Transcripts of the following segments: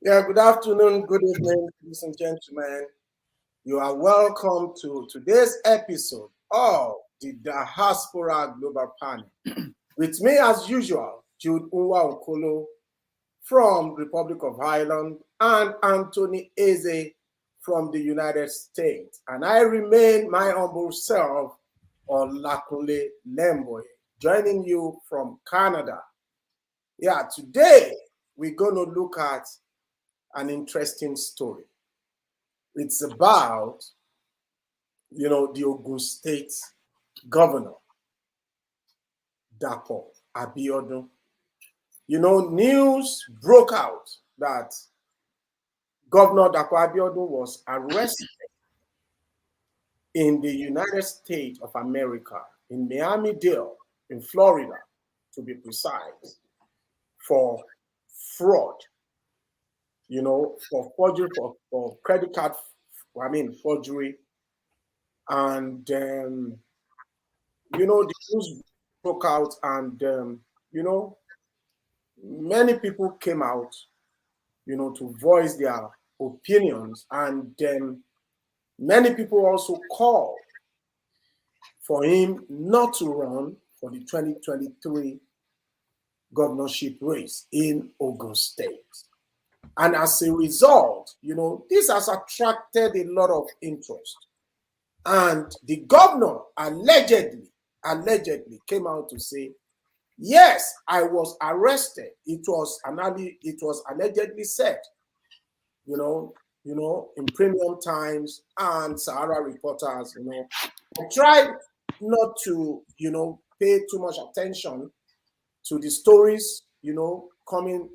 Yeah, good afternoon, good evening, ladies and gentlemen. You are welcome to today's episode of the Diaspora Global Panel. With me, as usual, Jude Unwa Okolo from Republic of Ireland and Anthony Eze from the United States. And I remain my humble self, Olakunle Lemboy, joining you from Canada. Yeah, today we're going to look at an interesting story. It's about, the Ogun State governor, Dapo Abiodun. News broke out that Governor Dapo Abiodun was arrested in the United States of America, in Miami-Dade, in Florida, to be precise, for fraud, for forgery, for credit card, forgery. And, the news broke out and, many people came out, to voice their opinions. And many people also called for him not to run for the 2023 governorship race in Ogun State. And as a result, this has attracted a lot of interest. And the governor allegedly came out to say, yes, I was arrested. It was allegedly said, in Premium Times and Sahara Reporters, I tried not to, pay too much attention to the stories, coming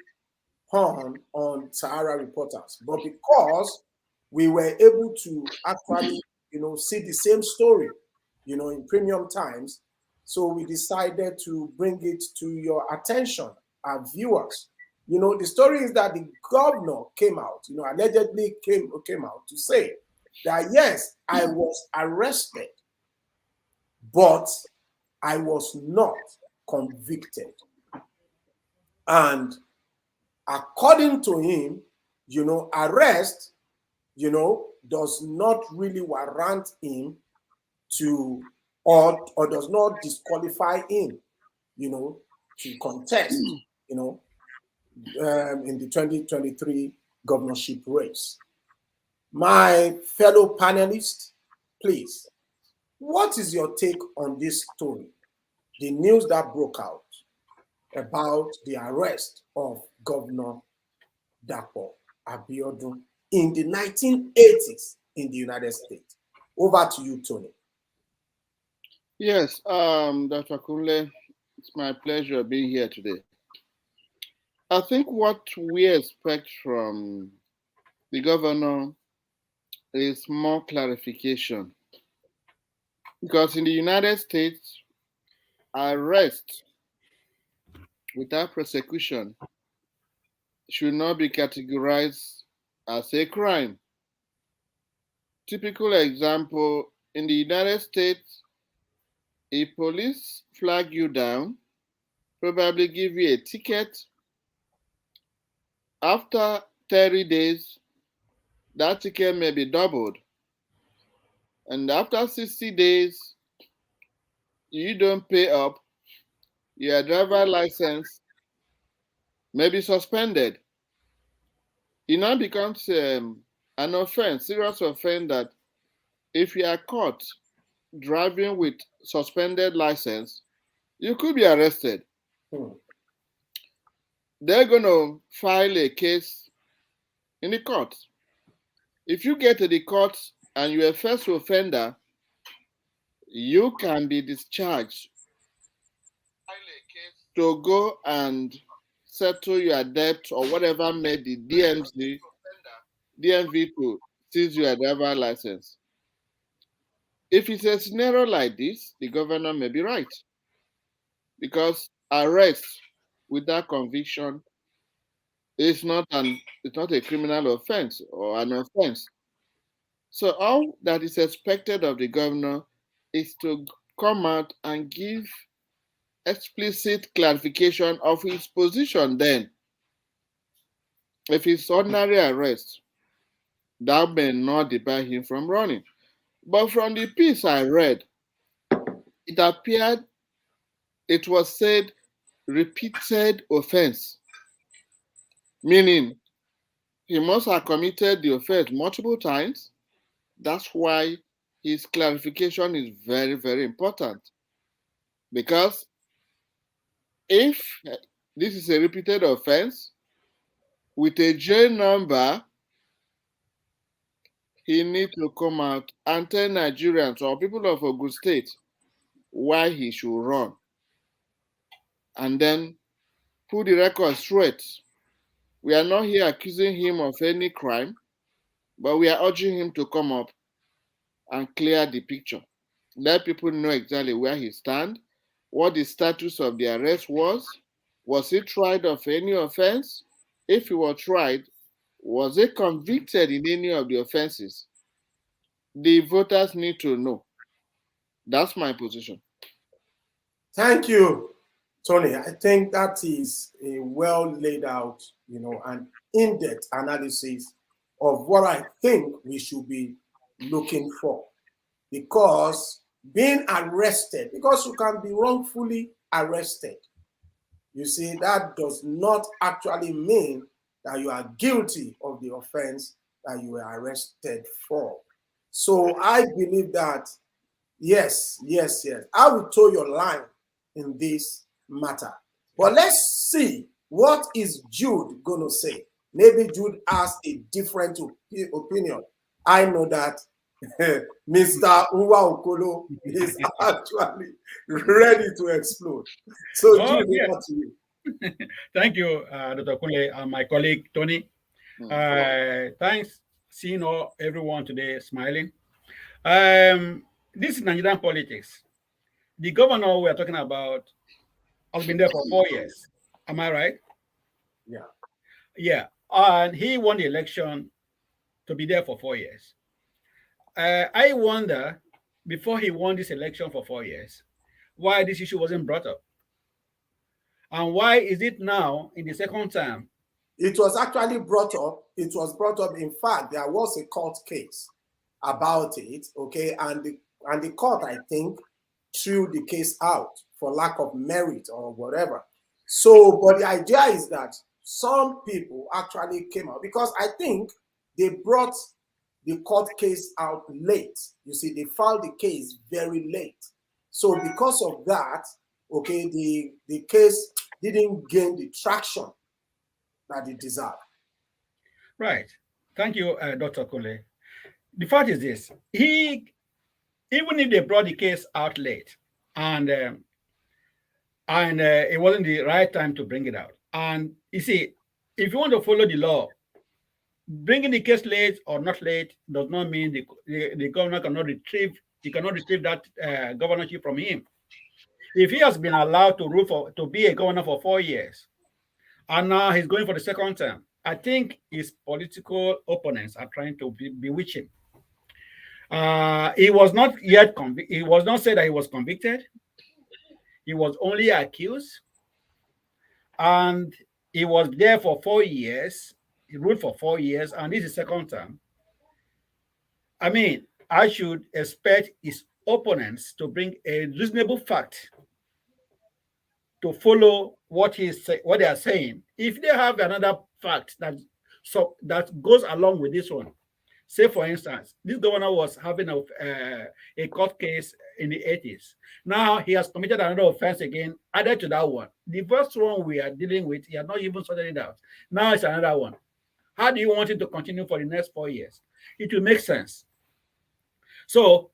on Sahara Reporters. But because we were able to actually, see the same story, in Premium Times, so we decided to bring it to your attention, our viewers. The story is that the governor came out, allegedly came out to say that, yes, I was arrested, but I was not convicted. And according to him, arrest, does not really warrant him to, or does not disqualify him, to contest, in the 2023 governorship race. My fellow panelists, please, what is your take on this story? The news that broke out about the arrest of Governor Dapo Abiodun in the 1980s in the United States. Over to you, Tony. Yes, Dr. Kunle, it's my pleasure being here today. I think what we expect from the governor is more clarification. Because in the United States, arrest without prosecution should not be categorized as a crime. Typical example, in the United States, if police flag you down, probably give you a ticket. After 30 days, that ticket may be doubled. And after 60 days, you don't pay up, your driver license may be suspended. It now becomes an offense, serious offense, that if you are caught driving with suspended license, you could be arrested. They're going to file a case in the court. If you get to the court and you're a first offender, you can be discharged to go and settle your debt or whatever made the DMV to seize your driver license. If it's a scenario like this, the governor may be right, because arrest without conviction is not a criminal offense or an offense. So all that is expected of the governor is to come out and give explicit clarification of his position then. If it's ordinary arrest, that may not debar him from running. But from the piece I read, it appeared it was said repeated offense, meaning he must have committed the offense multiple times. That's why his clarification is very, very important. Because if this is a repeated offense with a J number, he needs to come out and tell Nigerians or people of Ogun State why he should run. And then put the record straight. We are not here accusing him of any crime, but we are urging him to come up and clear the picture. Let people know exactly where he stands, what the status of the arrest was he tried of any offense? If he was tried, was he convicted in any of the offenses? The voters need to know. That's my position. Thank you, Tony. I think that is a well laid out, an in-depth analysis of what I think we should be looking for. Because being arrested, because you can be wrongfully arrested, you see, that does not actually mean that you are guilty of the offense that you were arrested for. So I believe that, yes. I will toe your line in this matter. But let's see, what is Jude going to say? Maybe Jude has a different opinion. I know that Mr. Uwa Okolo is actually ready to explode. So, Jude, over to you. Thank you, Dr. Kunle, and my colleague Tony. Thanks, seeing everyone today smiling. This is Nigerian politics. The governor we are talking about has been there for 4 years. Am I right? Yeah. Yeah. And he won the election to be there for 4 years. I wonder, before he won this election for 4 years, why this issue wasn't brought up. And why is it now in the second term? It was actually brought up. It was brought up. In fact, there was a court case about it, okay? And the court, I think, threw the case out for lack of merit or whatever. So, but the idea is that some people actually came out, because I think they brought the court case out late. You see, they filed the case very late. So because of that, okay, the case didn't gain the traction that it deserved. Right. Thank you, Dr. Kunle. The fact is this: even if they brought the case out late, and it wasn't the right time to bring it out. And you see, if you want to follow the law, bringing the case late or not late does not mean the governor cannot retrieve that governorship from him. If he has been allowed to be a governor for 4 years, and now he's going for the second term, I think his political opponents are trying to bewitch him. He was not yet convicted. He was not said that he was convicted. He was only accused, and he was there for 4 years. He ruled for 4 years, and this is second term. I mean, I should expect his opponents to bring a reasonable fact to follow what they are saying. If they have another fact that goes along with this one, say for instance, this governor was having a court case in the 80s. Now he has committed another offense again, added to that one. The first one we are dealing with, he had not even sorted it out. Now it's another one. How do you want it to continue for the next 4 years? It will make sense. So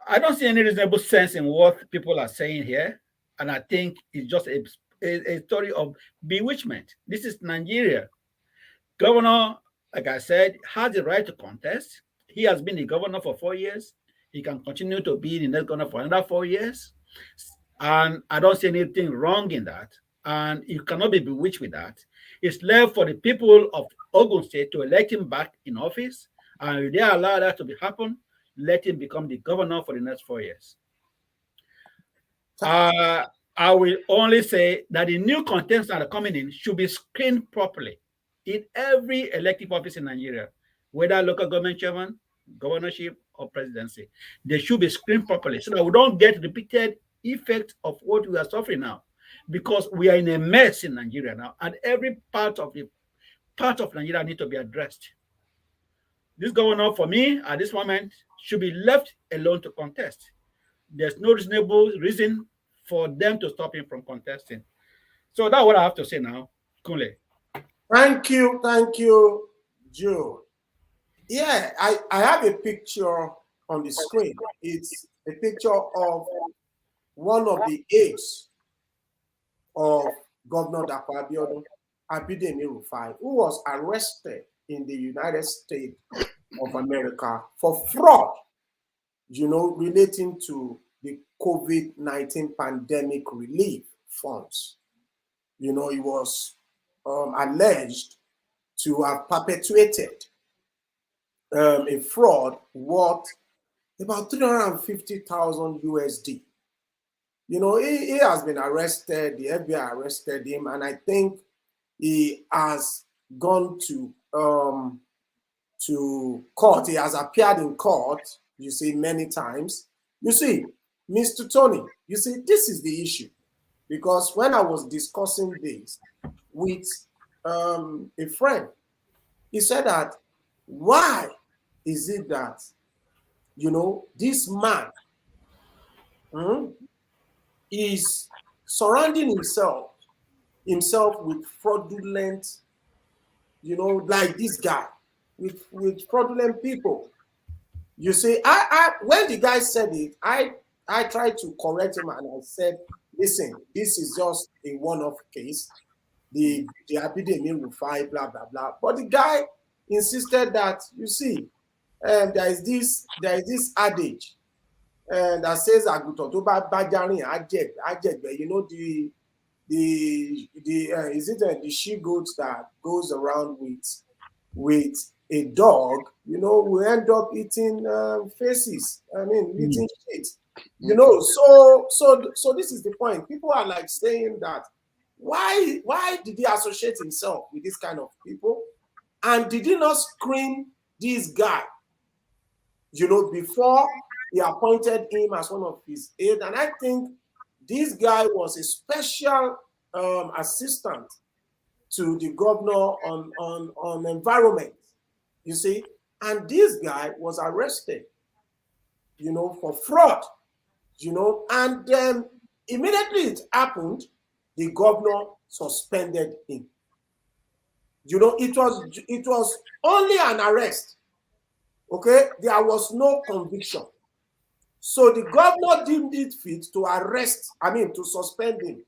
I don't see any reasonable sense in what people are saying here. And I think it's just a story of bewitchment. This is Nigeria. Governor, like I said, has the right to contest. He has been the governor for 4 years. He can continue to be the next governor for another 4 years. And I don't see anything wrong in that. And you cannot be bewitched with that. It's left for the people of Ogun State to elect him back in office. And if they allow that to happen, let him become the governor for the next 4 years. I will only say that the new contestants that are coming in should be screened properly. in every elective office in Nigeria, whether local government chairman, governorship, or presidency. They should be screened properly so that we don't get repeated effects of what we are suffering now. Because we are in a mess in Nigeria now, and every part of Nigeria need to be addressed. This governor, for me, at this moment, should be left alone to contest. There's no reasonable reason for them to stop him from contesting. So that's what I have to say now, Kunle. Thank you, Joe. Yeah, I have a picture on the screen. It's a picture of one of the aides of Governor Dapo Abiodun, Abidemi Rufai, who was arrested in the United States of America for fraud, relating to the COVID-19 pandemic relief funds. He was alleged to have perpetuated a fraud worth about 350,000 USD. He has been arrested. The FBI arrested him, and I think he has gone to court. He has appeared in court, many times. Mr. Tony, this is the issue. Because when I was discussing this with a friend, he said that why is it that, this man is surrounding himself with fraudulent, like this guy, with fraudulent people. I when the guy said it, I tried to correct him and I said, listen, this is just a one-off case. The Abidemi Rufai, blah, blah, blah. But the guy insisted that, there is this adage that says, is it the she goat that goes around with a dog, will end up eating faces. Eating shit. So this is the point. People are like saying that why did he associate himself with this kind of people? And did he not screen this guy, before he appointed him as one of his aides? And I think this guy was a special assistant to the governor on environment, and this guy was arrested, for fraud, and immediately it happened, the governor suspended him. It was only an arrest. Okay, there was no conviction. So the governor deemed it fit to suspend him.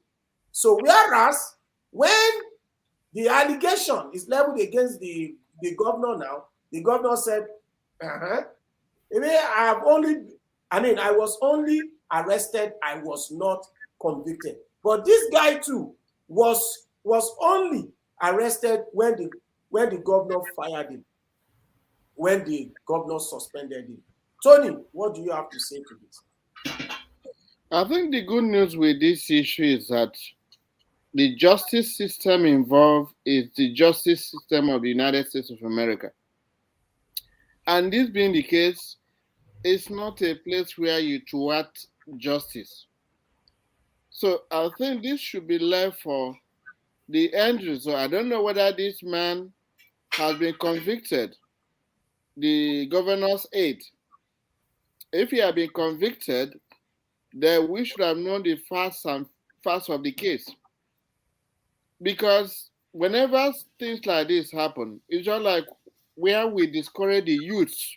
So whereas when the allegation is leveled against the governor now, the governor said, I was only arrested, I was not convicted. But this guy too was only arrested when the governor fired him, when the governor suspended him. Tony, what do you have to say to this? I think the good news with this issue is that the justice system involved is the justice system of the United States of America. And this being the case, it's not a place where you thwart justice. So I think this should be left for the end result. I don't know whether this man has been convicted, the governor's aide. If he had been convicted, then we should have known the facts of the case. Because whenever things like this happen, it's just like where we discourage the youths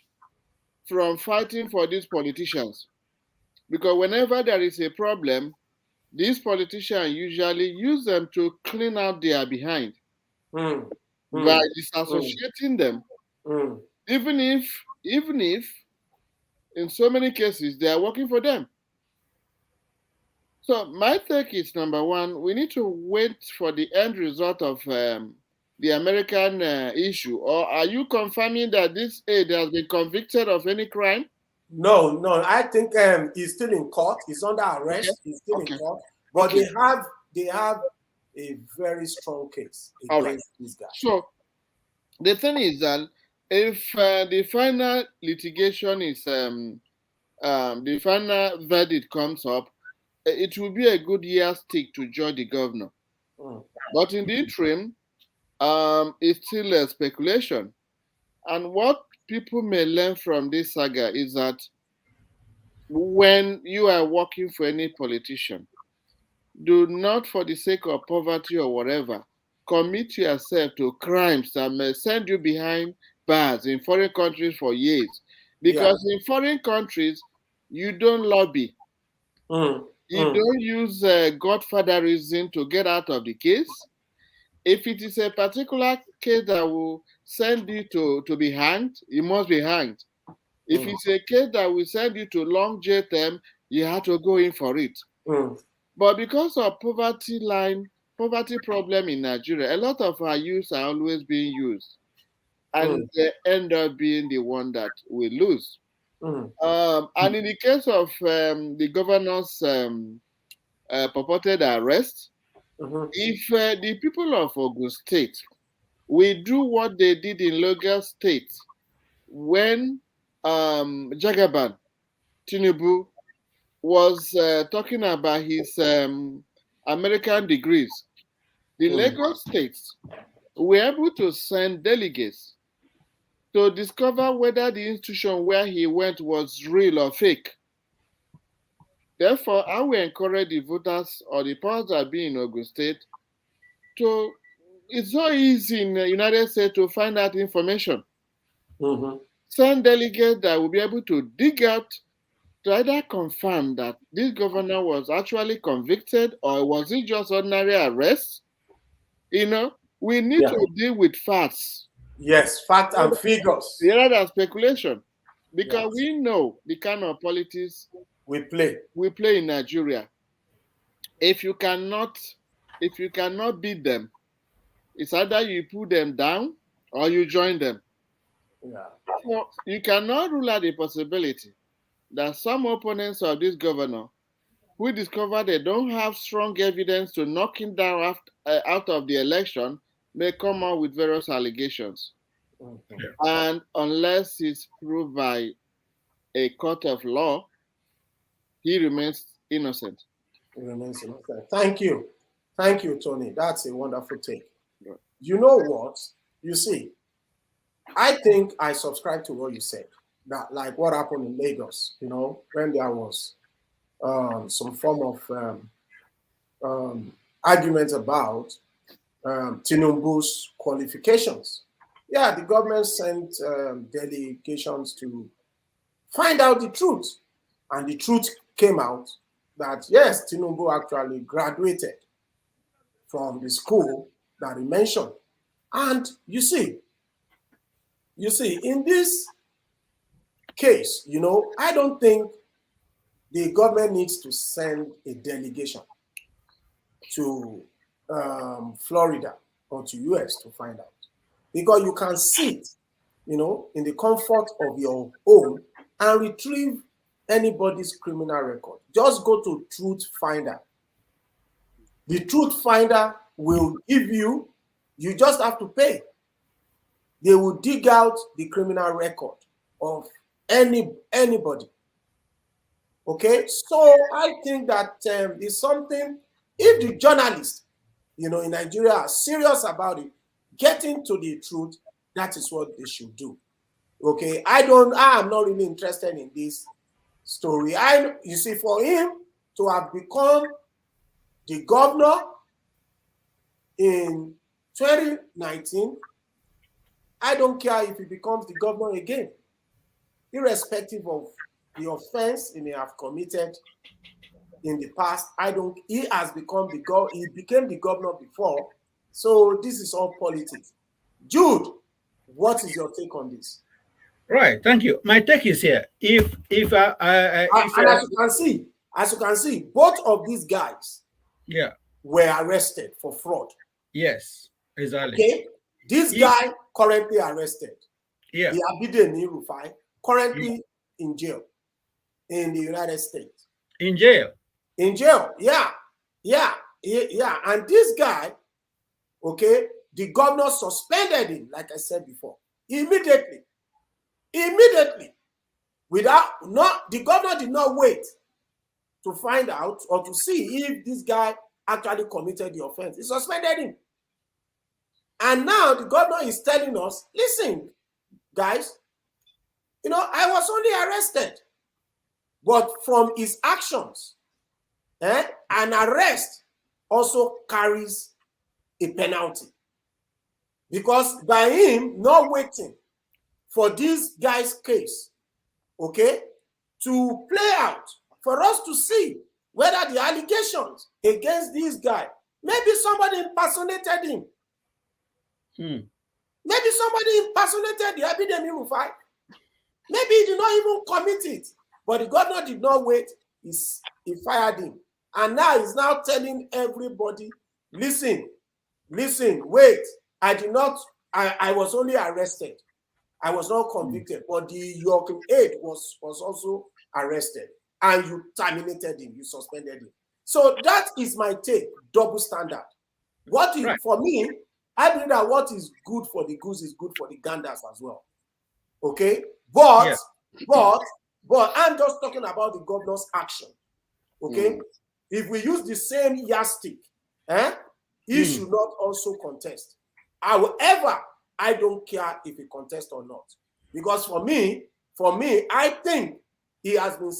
from fighting for these politicians. Because whenever there is a problem, these politicians usually use them to clean out their behind by disassociating them. Even if in so many cases they are working for them. So my take is, number one, we need to wait for the end result of the American issue. Or are you confirming that this aide has been convicted of any crime? No. I think he's still in court. He's under arrest. Okay. He's still in court. But they have a very strong case against this guy. So The thing is that if the final litigation is the final verdict comes up, it will be a good yardstick to judge the governor. Mm. But in the interim, it's still a speculation. And what people may learn from this saga is that when you are working for any politician, do not, for the sake of poverty or whatever, commit yourself to crimes that may send you behind bars in foreign countries for years. Yeah. Because in foreign countries, you don't lobby. Mm. You Mm. don't use godfatherism to get out of the case. If it is a particular case that will send you to be hanged, you must be hanged. If Mm. it's a case that will send you to long jail term, you have to go in for it. Mm. But because of poverty problem in Nigeria, a lot of our youths are always being used, and Mm. they end up being the one that will lose. Mm. And in the case of the governor's purported arrest, Mhm. if the people of Ogun State will do what they did in Lagos State when Jagaban Tinubu was talking about his American degrees, the Mm. Lagos states were able to send delegates to discover whether the institution where he went was real or fake. Therefore, I will encourage the voters or the powers that be in Ogun State to. It's so easy in the United States to find out information. Mhm. Send delegates that will be able to dig out to either confirm that this governor was actually convicted or was it just ordinary arrest. We need Yeah. to deal with facts Yes, fact and figures. rather than speculation, Yeah. because we know the kind of politics We play. we play in Nigeria. If you cannot, if you cannot beat them, it's either you put them down or you join them. Yeah. So you cannot rule out the possibility that some opponents of this governor who discover they don't have strong evidence to knock him down out of the election may come out with various allegations. Mhm. And unless it's proved by a court of law, he remains innocent. It remains innocent. Thank you. Thank you, Tony. That's a wonderful take. You know what? You see, I think I subscribe to what you said. That, like what happened in Lagos, when there was some form of argument about Tinubu's qualifications. Yeah, the government sent delegations to find out the truth. And the truth came out that, yes, Tinubu actually graduated from the school that he mentioned. And you see, in this case, I don't think the government needs to send a delegation to Florida or to US to find out. Because you can sit, in the comfort of your home and retrieve anybody's criminal record. Just go to Truth Finder. The Truth Finder will give you just have to pay. They will dig out the criminal record of anybody. Okay, so I think that is something, if the journalists, in Nigeria are serious about it, getting to the truth, that is what they should do. Okay, I am not really interested in this story. You see, for him to have become the governor in 2019, I don't care if he becomes the governor again, irrespective of the offense he may have committed in the past. He has become he became the governor before, so this is all politics. Jude, what is your take on this? Right, thank you. My take is here. If as you can see, both of these guys, yeah, were arrested for fraud. Yes, exactly. Okay, this guy currently arrested. Yeah, The Abidemi Rufai currently in jail in the United States. In jail. Yeah. And this guy, okay, the governor suspended him, like I said before, immediately. The governor did not wait to find out or to see if this guy actually committed the offense. He suspended him. And now the governor is telling us, listen, guys, I was only arrested. But from his actions, an arrest also carries a penalty. Because by him not waiting for this guy's case, okay, to play out, for us to see whether the allegations against this guy, maybe somebody impersonated him. Maybe somebody impersonated the Abidemi Rufai. Maybe he did not even commit it. But the governor did not wait. He fired him. And now he's now telling everybody, listen, wait. I was only arrested. I was not convicted. But your aide was also arrested. And you terminated him. You suspended him. So that is my take. Double standard. For me, I believe that what is good for the goose is good for the ganders as well. Okay? But I'm just talking about the governor's action. Okay? If we use the same yardstick, he should not also contest. However, I don't care if he contests or not. Because for me, I think he has been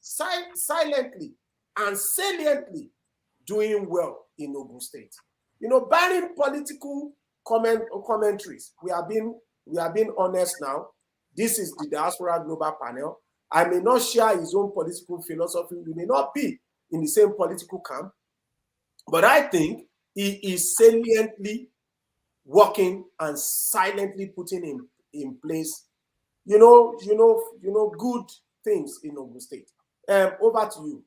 silently and saliently doing well in Ogun State. Barring political commentaries, we are being honest now. This is the Diaspora Global Panel. I may not share his own political philosophy. We may not be in the same political camp, but I think he is saliently working and silently putting in place, good things in Ogun State. Over to you.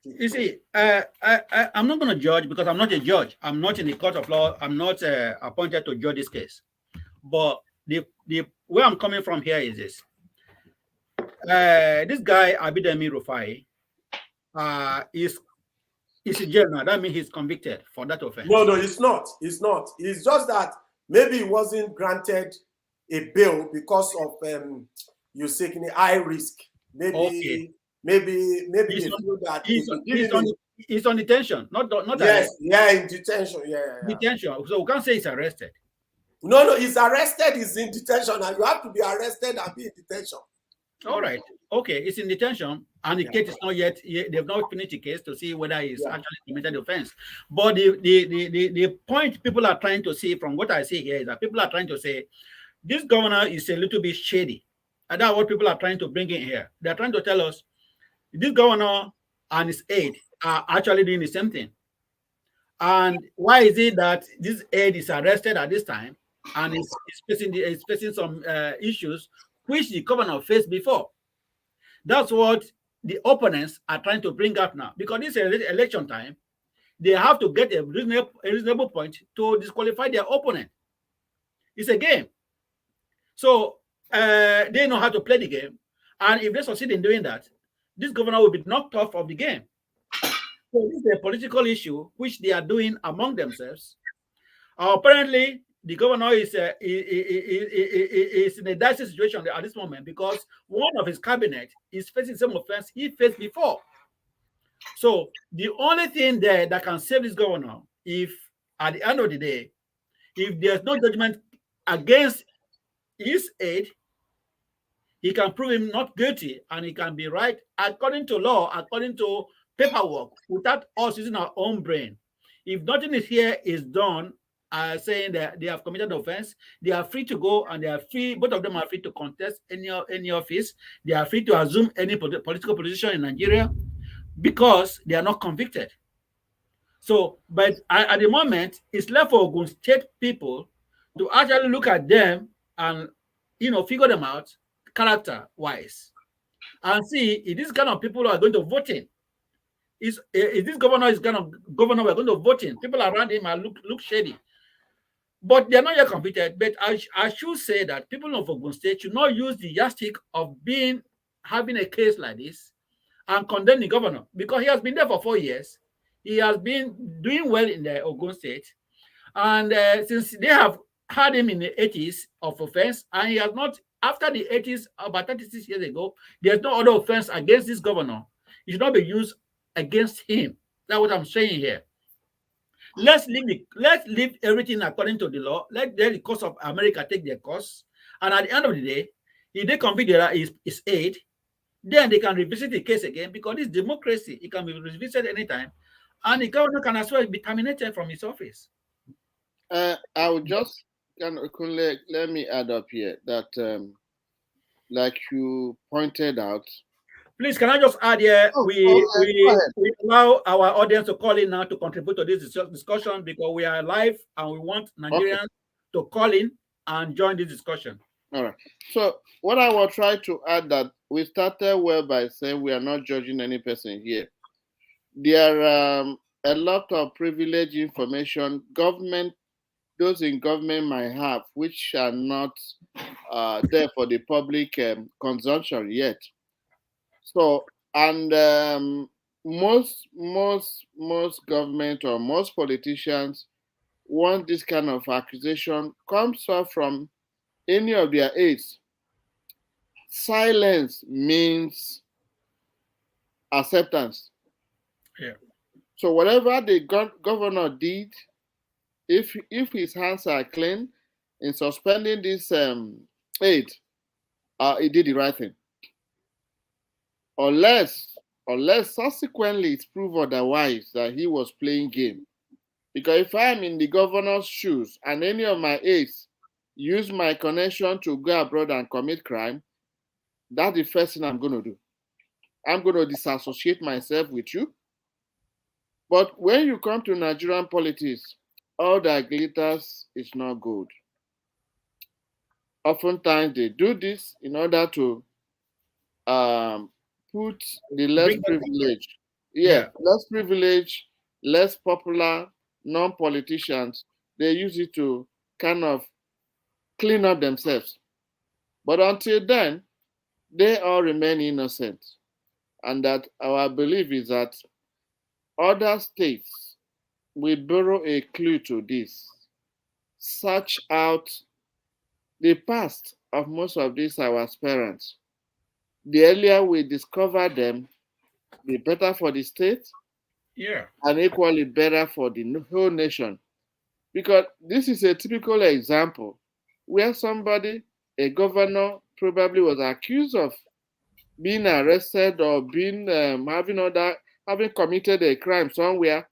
You see, I'm not going to judge because I'm not a judge. I'm not in the court of law. I'm not appointed to judge this case. But the where I'm coming from here is this. This guy, Abidemi Rufai, is in jail now. That means he's convicted for that offense. No, it's not. It's not. It's just that maybe he wasn't granted a bail because of you taking a high risk. Maybe. Okay. Maybe he's on detention, not yes, arrest. Yeah, in detention, yeah. Detention. So we can't say he's arrested. No, he's arrested. He's in detention, and you have to be arrested and be in detention. All right, okay, it's in detention, and the case is not yet. They've not finished the case to see whether he's actually committed the offense. But the point people are trying to see from what I see here is that people are trying to say this governor is a little bit shady, and that's what people are trying to bring in here. They're trying to tell us this governor and his aide are actually doing the same thing. And why is it that this aide is arrested at this time and is facing some issues which the governor faced before? That's what the opponents are trying to bring up now. Because this is election time, they have to get a reasonable point to disqualify their opponent. It's a game. So they know how to play the game. And if they succeed in doing that, this governor will be knocked off of the game. So this is a political issue which they are doing among themselves. Apparently, the governor is in a dicey situation at this moment because one of his cabinet is facing some offense he faced before. So the only thing there that can save this governor, if at the end of the day, if there's no judgment against his aide, he can prove him not guilty and he can be right according to law, according to paperwork, without us using our own brain. If nothing is here is done, saying that they have committed offense, they are free to go and they are free, both of them are free to contest any office. They are free to assume any political position in Nigeria because they are not convicted. So, but at the moment, it's left for Ogun State people to actually look at them and, figure them out character-wise and see if this kind of people are going to vote in. If this governor is kind of governor we're going to vote in, people around him are look shady. But they're not yet convicted. But I should say that people of Ogun State should not use the yardstick of having a case like this and condemn the governor because he has been there for 4 years. He has been doing well in the Ogun State. And since they have had him in the 80s of offense, and he has not, after the 80s, about 36 years ago, there's no other offense against this governor. It should not be used against him. That's what I'm saying here. Let's leave everything according to the law. Let the course of America take their course. And at the end of the day, if they convict his aide, then they can revisit the case again because it's democracy. It can be revisited anytime. And the governor can as well be terminated from his office. I would just let me add up here that, like you pointed out. Please, can I just add here? Go We allow our audience to call in now to contribute to this discussion because we are live and we want Nigerians to call in and join this discussion. All right. So what I will try to add that we started well by saying we are not judging any person here. There are a lot of privileged information those in government might have, which are not there for the public consumption yet. So, and most government or most politicians want this kind of accusation comes up from any of their aides. Silence means acceptance. Yeah. So whatever the governor did, if his hands are clean in suspending this aid, he did the right thing. Unless subsequently it's proved otherwise that he was playing game. Because if I'm in the governor's shoes and any of my aides use my connection to go abroad and commit crime, that's the first thing I'm going to do. I'm going to disassociate myself with you. But when you come to Nigerian politics, all that glitters is not gold. Oftentimes they do this in order to put the less privileged, less privileged, less popular non-politicians, they use it to kind of clean up themselves. But until then, they all remain innocent. And that our belief is that other states will borrow a clue to this. Search out the past of most of these our aspirants. The earlier we discover them, the better for the state, and equally better for the whole nation. Because this is a typical example where somebody, a governor, probably was accused of being arrested or being having committed a crime somewhere,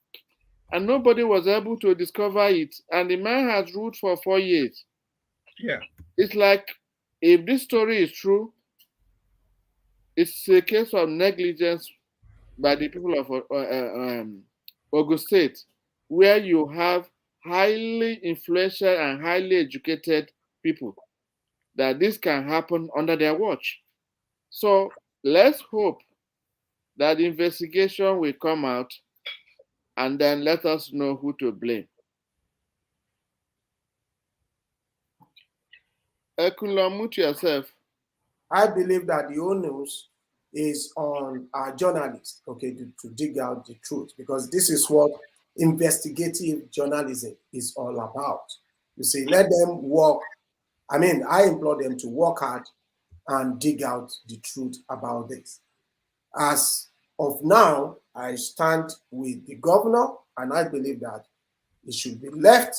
and nobody was able to discover it, and the man has ruled for 4 years. Yeah. It's like, if this story is true, it's a case of negligence by the people of Ogun State, where you have highly influential and highly educated people, that this can happen under their watch. So let's hope that the investigation will come out and then let us know who to blame. Ekunle, mute yourself. I believe that the onus is on our journalists, okay, to dig out the truth, because this is what investigative journalism is all about. You see, let them work. I mean, I implore them to work hard and dig out the truth about this. As of now, I stand with the governor, and I believe that it should be left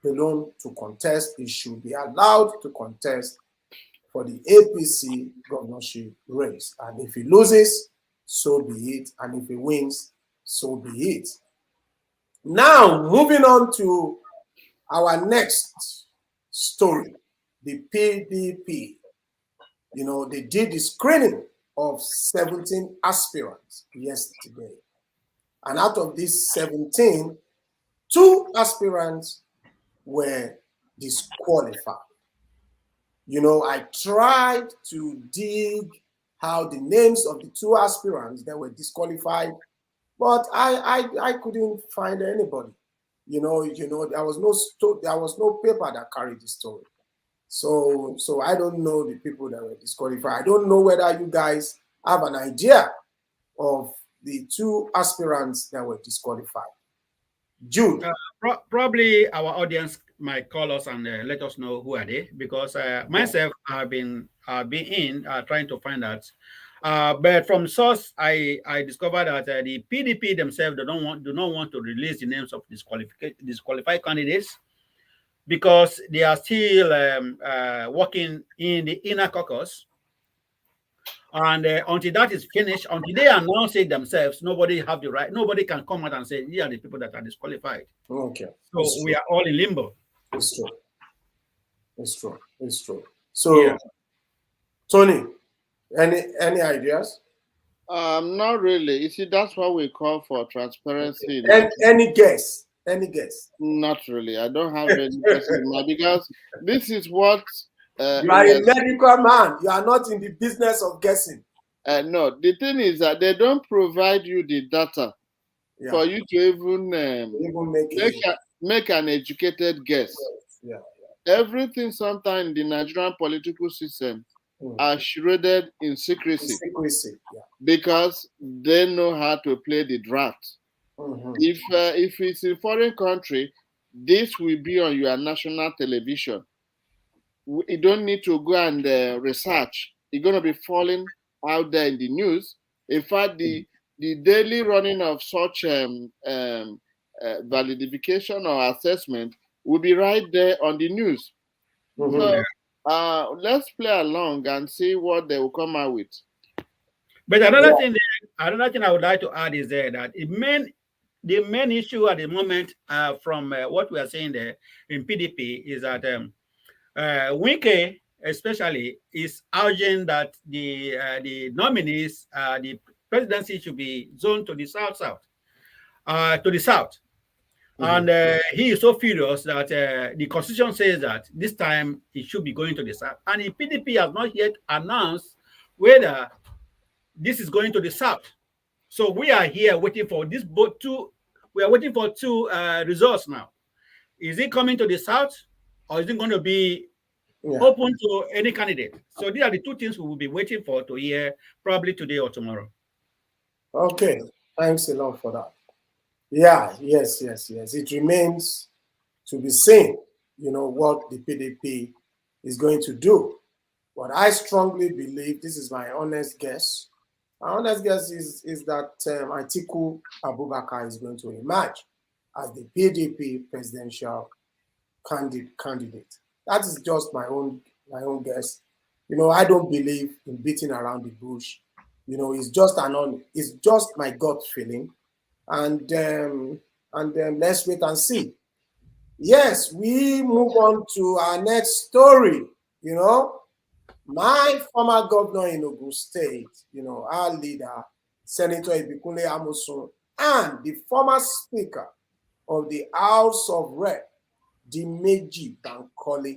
alone to contest. It should be allowed to contest for the APC governorship race. And if he loses, so be it. And if he wins, so be it. Now, moving on to our next story, the PDP. You know, they did the screening of 17 aspirants yesterday. And out of these 17, 2 aspirants were disqualified. You know, I tried to dig how the names of the 2 aspirants that were disqualified, but I couldn't find anybody. You know, there was no paper that carried the story. So I don't know the people that were disqualified. I don't know whether you guys have an idea of the 2 aspirants that were disqualified. Jude. Probably our audience might call us and let us know who are they, because myself I've been in trying to find out. But from source, I discovered that the PDP themselves do not want to release the names of disqualified candidates, because they are still working in the inner caucus. And until that is finished, until they announce it themselves, nobody have the right. Nobody can come out and say, "These are the people that are disqualified." Okay. So we are all in limbo. It's true. It's true. It's true. So, Yeah. Tony, any ideas? Not really. You see, that's what we call for transparency. Okay. Any guess? Any guess? Not really. I don't have any guess in mind, because this is what You are a medical man. You are not in the business of guessing. no, the thing is that they don't provide you the data for you to even make an educated guess. Yeah. Everything sometimes in the Nigerian political system are shrouded in secrecy. Yeah. Because they know how to play the draft. If it's in foreign country, this will be on your national television. You don't need to go and research. It's going to be falling out there in the news. In fact, the daily running of such validification or assessment will be right there on the news. So let's play along and see what they will come out with. But another thing I would like to add is that the main issue at the moment, from what we are saying there in PDP, is that Wike especially is urging that the nominees, the presidency should be zoned to the south. And he is so furious that the constitution says that this time it should be going to the south. And the PDP has not yet announced whether this is going to the south. So we are here waiting for this two. We are waiting for two results now. Is it coming to the south, or is it going to be open to any candidate? So these are the two things we will be waiting for to hear, probably today or tomorrow. Okay, thanks a lot for that. Yeah, yes. It remains to be seen, what the PDP is going to do. But I strongly believe, this is my honest guess. My honest guess is that Atiku Abubakar is going to emerge as the PDP presidential candidate. That is just my own guess. I don't believe in beating around the bush. It's just my gut feeling. And let's wait and see. Yes, we move on to our next story. My former governor in Ogun State, our leader, Senator Ibikunle Amosun, and the former Speaker of the House of Rep, Dimeji Bankole,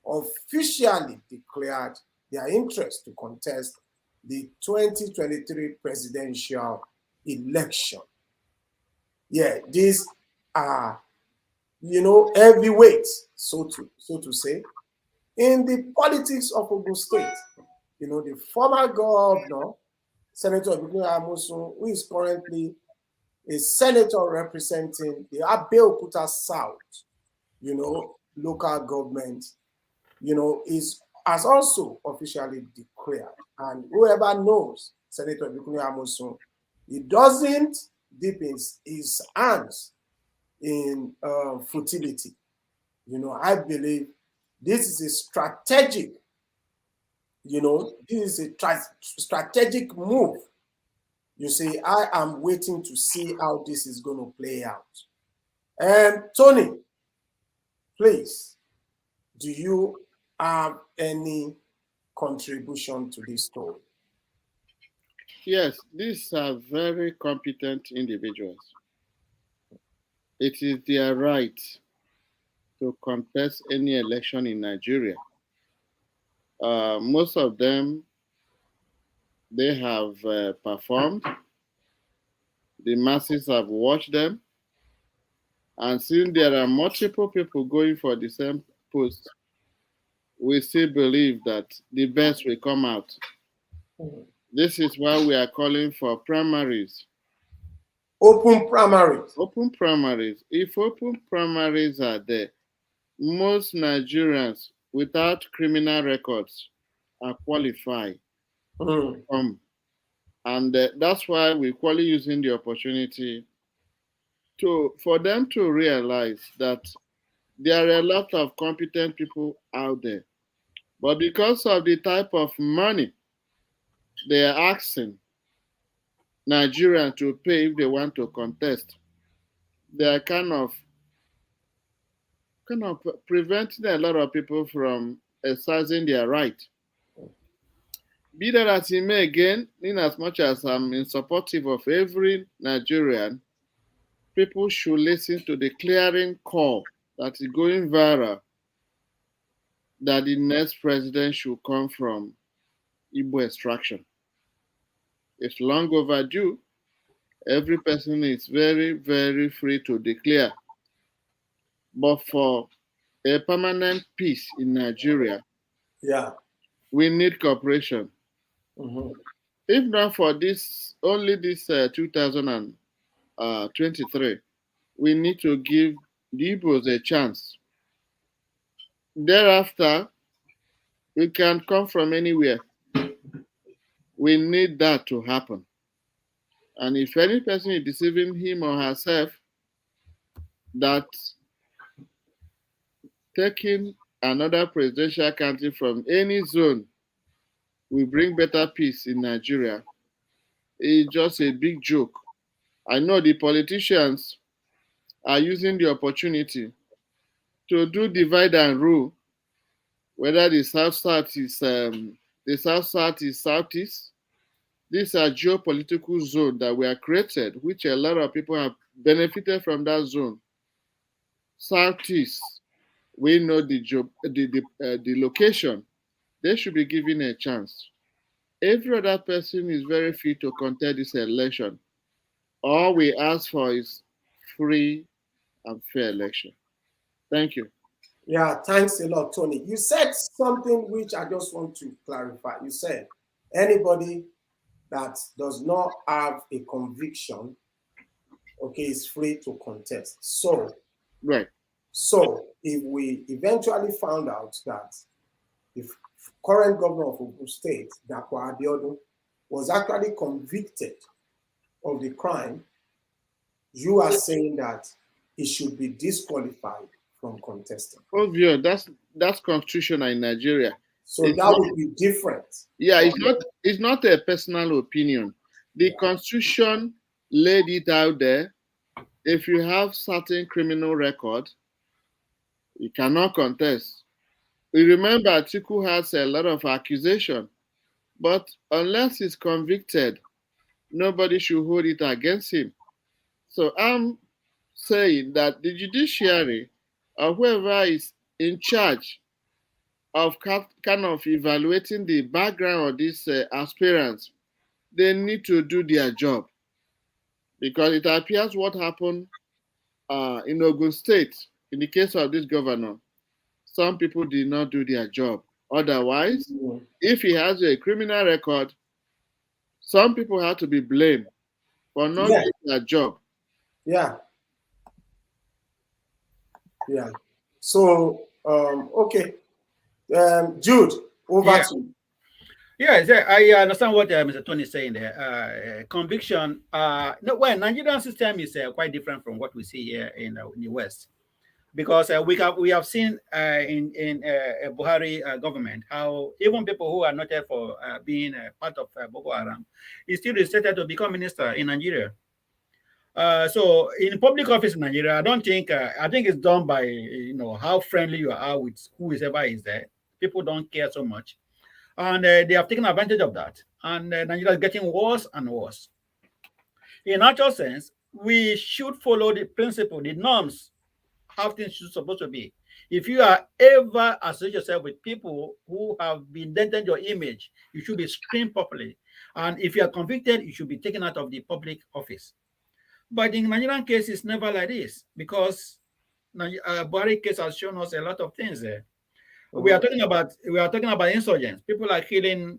officially declared their interest to contest the 2023 presidential election. Yeah, these are, heavyweights, so to say, in the politics of Ogun State. The former governor, Senator Ibikunle Amosun, who is currently a senator representing the Abeokuta South, local government, has also officially declared. And whoever knows Senator Ibikunle Amosun, he doesn't dip his hands in futility. I believe this is a strategic, strategic move. You see, I am waiting to see how this is going to play out. Tony, please, do you have any contribution to this story? Yes, these are very competent individuals. It is their right to contest any election in Nigeria. Most of them, they have performed. The masses have watched them. And since there are multiple people going for the same post, we still believe that the best will come out. This is why we are calling for primaries Open primaries. Open primaries. If open primaries are there, most Nigerians without criminal records are qualified. And that's why we're equally using the opportunity for them to realize that there are a lot of competent people out there. But because of the type of money they are asking Nigerians to pay if they want to contest, they are kind of preventing a lot of people from exercising their right. Be that as it may, again, in as much as I'm in supportive of every Nigerian, people should listen to the clearing call that is going viral, that the next president should come from Igbo extraction. It's long overdue. Every person is very, very free to declare. But for a permanent peace in Nigeria, we need cooperation. If not for this, only this 2023, we need to give the Igbos a chance. Thereafter, we can come from anywhere. We need that to happen. And if any person is deceiving him or herself that taking another presidential candidate from any zone will bring better peace in Nigeria, it's just a big joke. I know the politicians are using the opportunity to do divide and rule, whether the South-South is Southeast. These are geopolitical zones that were created, which a lot of people have benefited from that zone. Southeast, we know the location. They should be given a chance. Every other person is very free to contest this election. All we ask for is free and fair election. Thank you. Yeah, thanks a lot, Tony. You said something which I just want to clarify. You said anybody that does not have a conviction, okay, is free to contest. So, right. So, if we eventually found out that the current governor of Ogun State, Dapo Abiodun, was actually convicted of the crime, you are saying that he should be disqualified from contesting. Obvious, that's constitutional in Nigeria. So that would be different. Yeah, it's not a personal opinion. The Constitution laid it out there. If you have certain criminal record, you cannot contest. We remember Atiku has a lot of accusation, but unless he's convicted, nobody should hold it against him. So I'm saying that the judiciary or whoever is in charge of kind of evaluating the background of these aspirants, they need to do their job. Because it appears what happened in Ogun State, in the case of this governor, some people did not do their job. Otherwise, if he has a criminal record, some people have to be blamed for not doing their job. Yeah. So, okay. Jude, over to you. Yes, I understand what Mr. Tony is saying there. Conviction. No, well, Nigerian system is quite different from what we see here in the West, because we have seen in Buhari government how even people who are noted for being part of Boko Haram is still restricted to become minister in Nigeria. So in public office in Nigeria, I don't think I think it's done by how friendly you are with whoever is there. People don't care so much. And they have taken advantage of that. And Nigeria is getting worse and worse. In actual sense, we should follow the principle, the norms, how things should supposed to be. If you are ever associate yourself with people who have been dented your image, you should be screened properly. And if you are convicted, you should be taken out of the public office. But in Nigerian case, it's never like this, because Buhari case has shown us a lot of things there. We are talking about insurgents. People are killing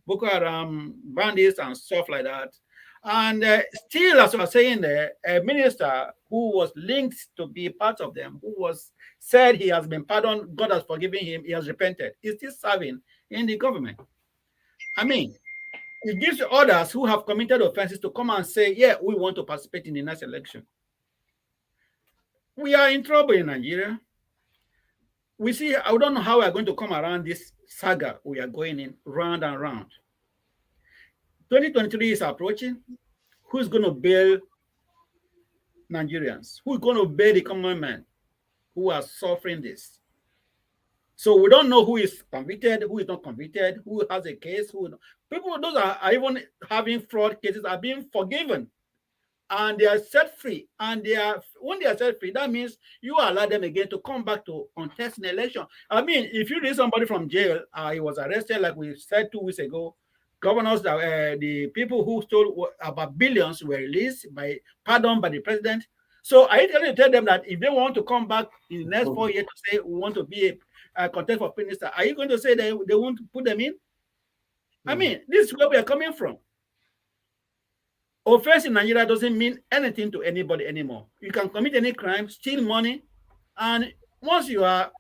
Boko Haram bandits and stuff like that. And still, as I was saying there, a minister who was linked to be part of them, who was said he has been pardoned, God has forgiven him, he has repented, is still serving in the government. I mean, it gives others who have committed offenses to come and say, yeah, we want to participate in the next election. We are in trouble in Nigeria. We see, I don't know how we are going to come around this saga we are going in round and round. 2023 is approaching. Who's going to bail Nigerians? Who's going to bail the common man who are suffering this? So we don't know who is convicted, who is not convicted, who has a case, who people, those are even having fraud cases are being forgiven and they are set free. And they are, when they are set free, that means you allow them again to come back to contest an election. I mean, if you release somebody from jail, he was arrested, like we said 2 weeks ago. Governors, the people who stole about billions were released by pardon by the president. So are you going to tell them that if they want to come back in the next 4 years to say we want to be a contest for minister, are you going to say they won't put them in? I mean, this is where we are coming from. Offense in Nigeria doesn't mean anything to anybody anymore. You can commit any crime, steal money, and once you are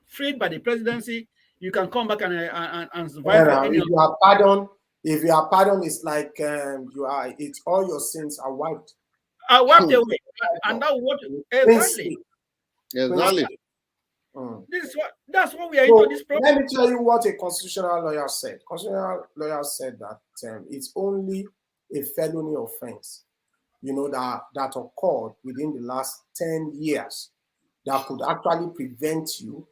freed by the presidency, you can come back and survive for any. If you are pardoned, it's like it's all your sins are wiped. I wiped away, and that what exactly. Exactly. This is that's what we are into this problem. Let me tell you what a constitutional lawyer said. Constitutional lawyer said that it's only a felony offense, that occurred within the last 10 years that could actually prevent you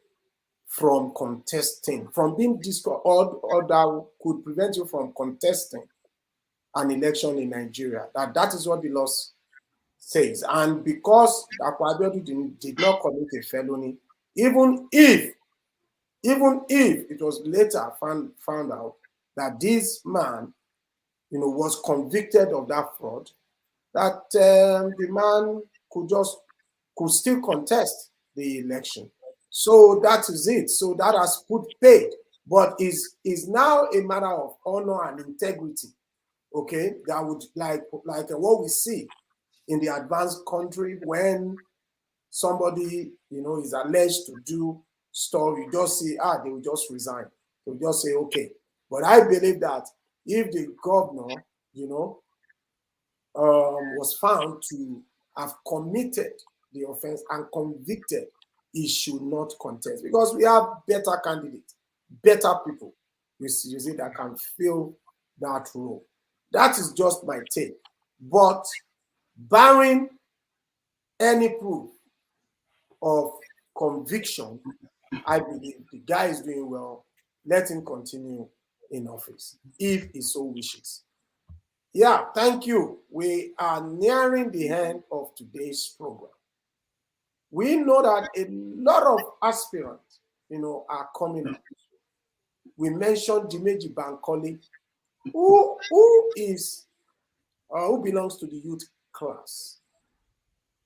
from contesting, from being or that could prevent you from contesting an election in Nigeria. That is what the law says. And because Dapo Abiodun did not commit a felony, even if it was later found out that this man, was convicted of that fraud, that the man could still contest the election. So that is it. So that has put paid, but is now a matter of honor and integrity. Okay, that would like what we see in the advanced country when somebody is alleged to do stuff, you just say they will just resign. They will just say okay. But I believe that if the governor, was found to have committed the offense and convicted, he should not contest because we have better candidates, better people, you see that can fill that role. That is just my take. But barring any proof of conviction, I believe the guy is doing well. Let him continue in office if he so wishes. Yeah, thank you. We are nearing the end of today's program. We know that a lot of aspirants, are coming up. We mentioned Dimeji Bankole, who belongs to the youth class.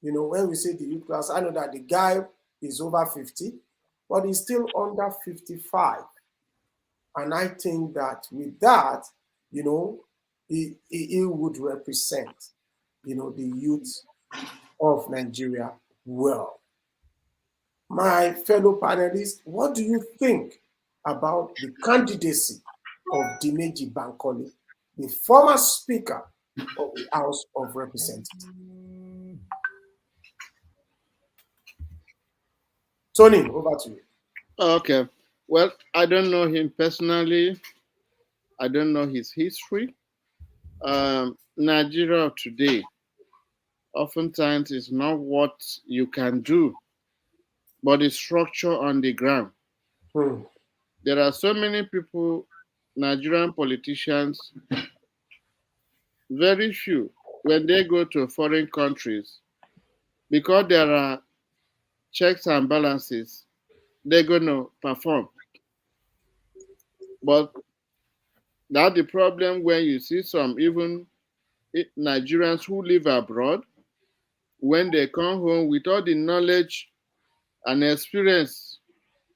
When we say the youth class, I know that the guy is over 50, but he's still under 55. And I think that with that, he would represent, the youth of Nigeria well. My fellow panelists, what do you think about the candidacy of Dimeji Bankole, the former Speaker of the House of Representatives? Tony, over to you. Okay. Well, I don't know him personally. I don't know his history. Nigeria today oftentimes is not what you can do, but the structure on the ground. There are so many people, Nigerian politicians, very few, when they go to foreign countries, because there are checks and balances, they're going to perform. But that's the problem when you see some even Nigerians who live abroad, when they come home with all the knowledge and experience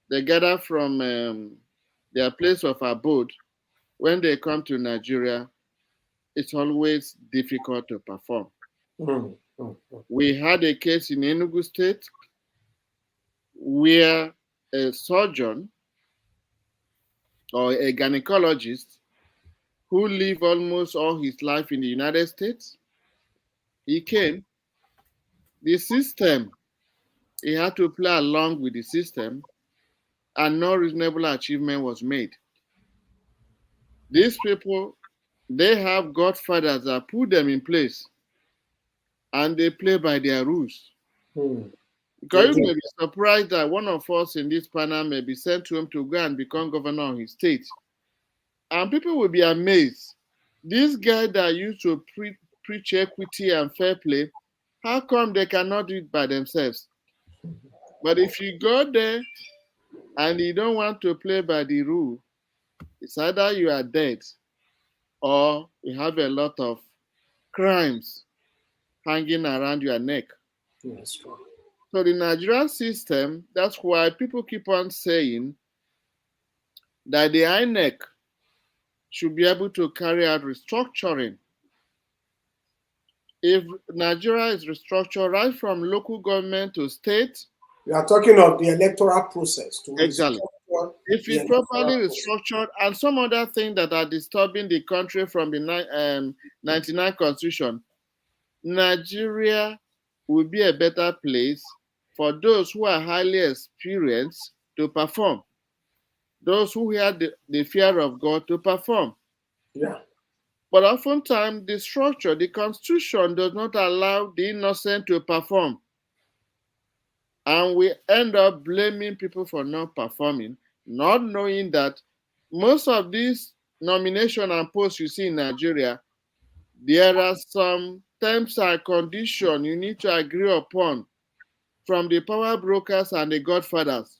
they gather from their place of abode, when they come to Nigeria, it's always difficult to perform. Mm, mm, mm. We had a case in Enugu State where a surgeon or a gynecologist who lived almost all his life in the United States, he came. The system, he had to play along with the system, and no reasonable achievement was made. These people, they have godfathers that put them in place, and they play by their rules. Mm. Because you may be surprised that one of us in this panel may be sent home to go and become governor of his state. And people will be amazed. This guy that used to preach equity and fair play, how come they cannot do it by themselves? But if you go there and you don't want to play by the rule, it's either you are dead or you have a lot of crimes hanging around your neck. Yes, true. So the Nigerian system, that's why people keep on saying that the INEC should be able to carry out restructuring. If Nigeria is restructured right from local government to state, We are talking of the electoral process to exactly. restructure If the it's properly electoral restructured and some other things that are disturbing the country from the 99 constitution, Nigeria will be a better place for those who are highly experienced to perform, those who have the fear of God to perform. Yeah. But oftentimes, the structure, the constitution does not allow the innocent to perform. And we end up blaming people for not performing, not knowing that most of these nomination and posts you see in Nigeria, there are some terms and conditions you need to agree upon from the power brokers and the godfathers.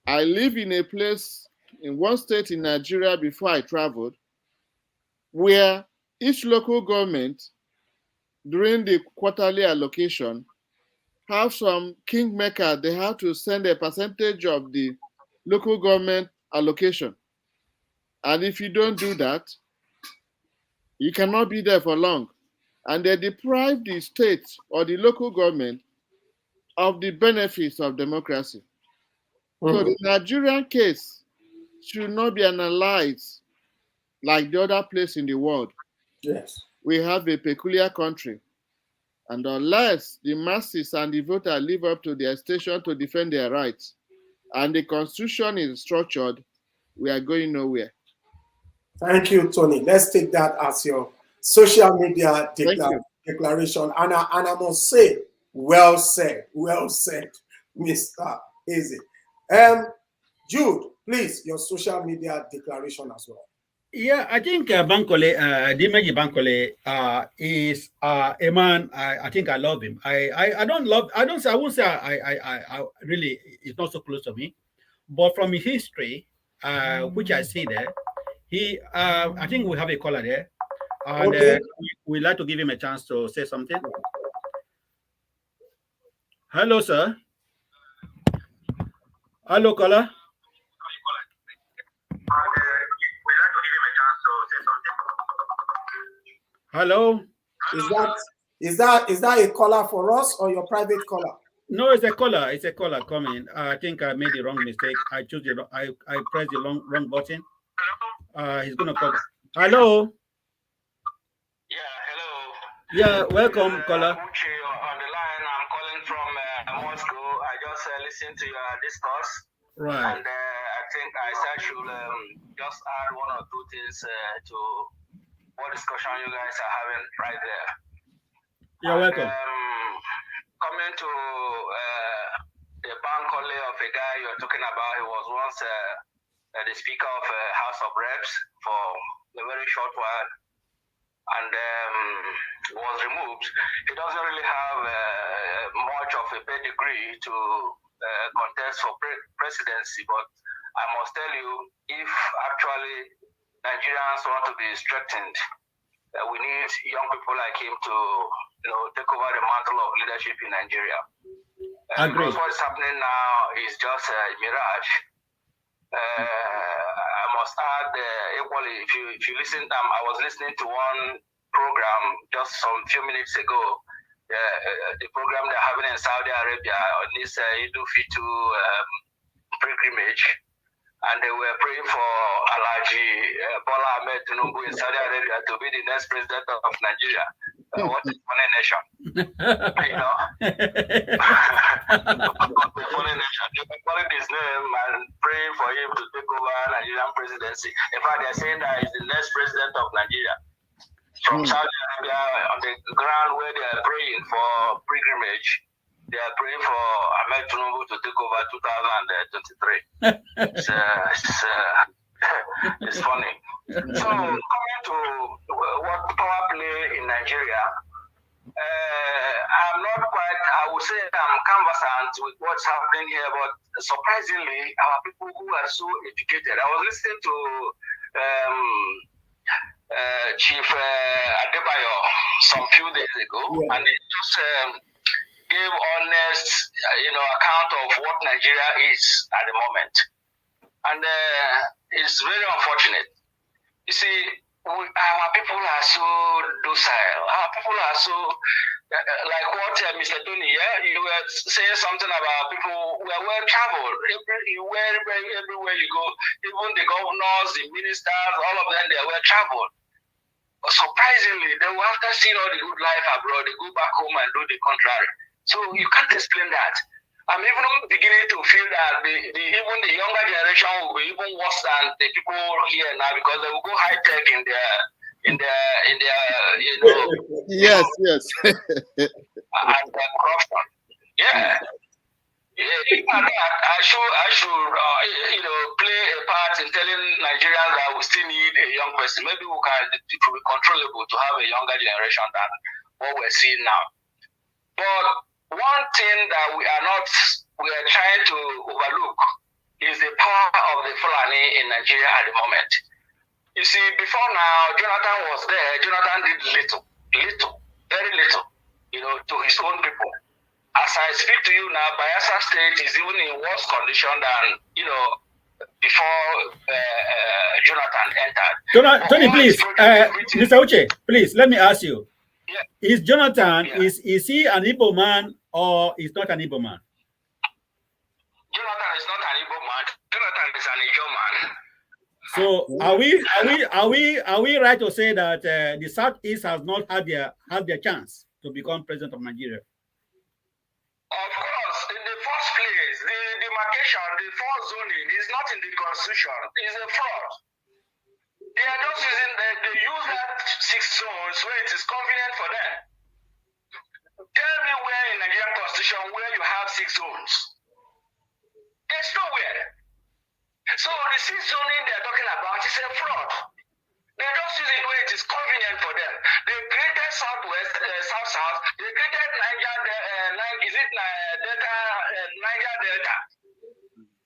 I live in a place in one state in Nigeria before I traveled, where each local government during the quarterly allocation have some kingmaker. They have to send a percentage of the local government allocation. And if you don't do that, you cannot be there for long. And they deprive the state or the local government of the benefits of democracy. So the Nigerian case should not be analyzed like the other place in the world. Yes. We have a peculiar country. And unless the masses and the voter live up to their station to defend their rights, and the constitution is structured, we are going nowhere. Thank you, Tony. Let's take that as your social media declaration. And I must say, well said, Mr. Eze. Jude, please, your social media declaration as well. Yeah, I think Bankole, Dimeji Bankole, is a man. I think I love him. I don't love. I don't say. I won't say. I really. It's not so close to me, but from his history, which I see there, he. I think we have a caller there, and Okay. we'd like to give him a chance to say something. Hello, sir. Hello, caller. Hello. Is that a caller for us or your private caller? No, it's a caller. It's a caller coming. I think I made the wrong mistake. I chose the I pressed the wrong button. He's gonna call. Hello. Yeah, hello. Yeah, welcome, caller. Uche on the line. I'm calling from Moscow. I just listened to your discourse. Right. And I think I should just add one or two things to what discussion you guys are having right there. You're welcome. Coming to the Bankole of a guy you're talking about, he was once the Speaker of House of Reps for a very short while, and was removed. He doesn't really have much of a pedigree to contest for presidency, but I must tell you, if actually Nigerians want to be strengthened, we need young people like him to, take over the mantle of leadership in Nigeria. Because what's happening now is just a mirage. I must add equally, if you listen, I was listening to one program just some few minutes ago, the program they're having in Saudi Arabia on this Idul Fitr pilgrimage, and they were praying for Alhaji Bola Ahmed Tinubu in Saudi Arabia to be the next president of Nigeria. What a funny nation. You know? The funny nation. They were calling his name and praying for him to take over Nigerian presidency. In fact, they're saying that he's the next president of Nigeria. From Saudi Arabia, on the ground where they are praying for pilgrimage, they are praying for Ahmed Tinubu to take over 2023. It's funny. So coming to what power play in Nigeria, I'm not quite, I would say I'm conversant with what's happening here, but surprisingly, our people who are so educated. I was listening to Chief Adebayo some few days ago, and he just gave honest, account of what Nigeria is at the moment, and it's very unfortunate. You see, our people are so docile. Our people are so like what Mr. Tony, you were saying something about people who are well traveled. Everywhere you go, even the governors, the ministers, all of them, they are well traveled. But surprisingly, they will, after seeing all the good life abroad, they go back home and do the contrary. So you can't explain that. I'm even beginning to feel that even the younger generation will be even worse than the people here now, because they will go high tech in their Yes. and corruption. Yeah. I should play a part in telling Nigerians that we still need a young person. Maybe it will be controllable to have a younger generation than what we're seeing now. But one thing that we are trying to overlook is the power of the Fulani in Nigeria at the moment. You see, before now, Jonathan was there. Jonathan did very little, to his own people. As I speak to you now, Bayelsa State is even in worse condition than, before Jonathan entered. Tony, please, Mr. Uche, please, let me ask you. Yeah. Is Jonathan, is he an Igbo man or is not an Igbo man? Jonathan is not an Igbo man. Jonathan is an Igbo man. So are we right to say that the Southeast has not had their chance to become president of Nigeria? Of course, in the first place, the demarcation, the force zoning is not in the constitution. It's a fraud. They are just using they use that 6 zones where it is convenient for them. Tell me where in Nigerian constitution where you have 6 zones. There's nowhere. So the 6 zoning they are talking about is a fraud. They just use it where it is convenient for them. They created Southwest, South. They created Niger Delta.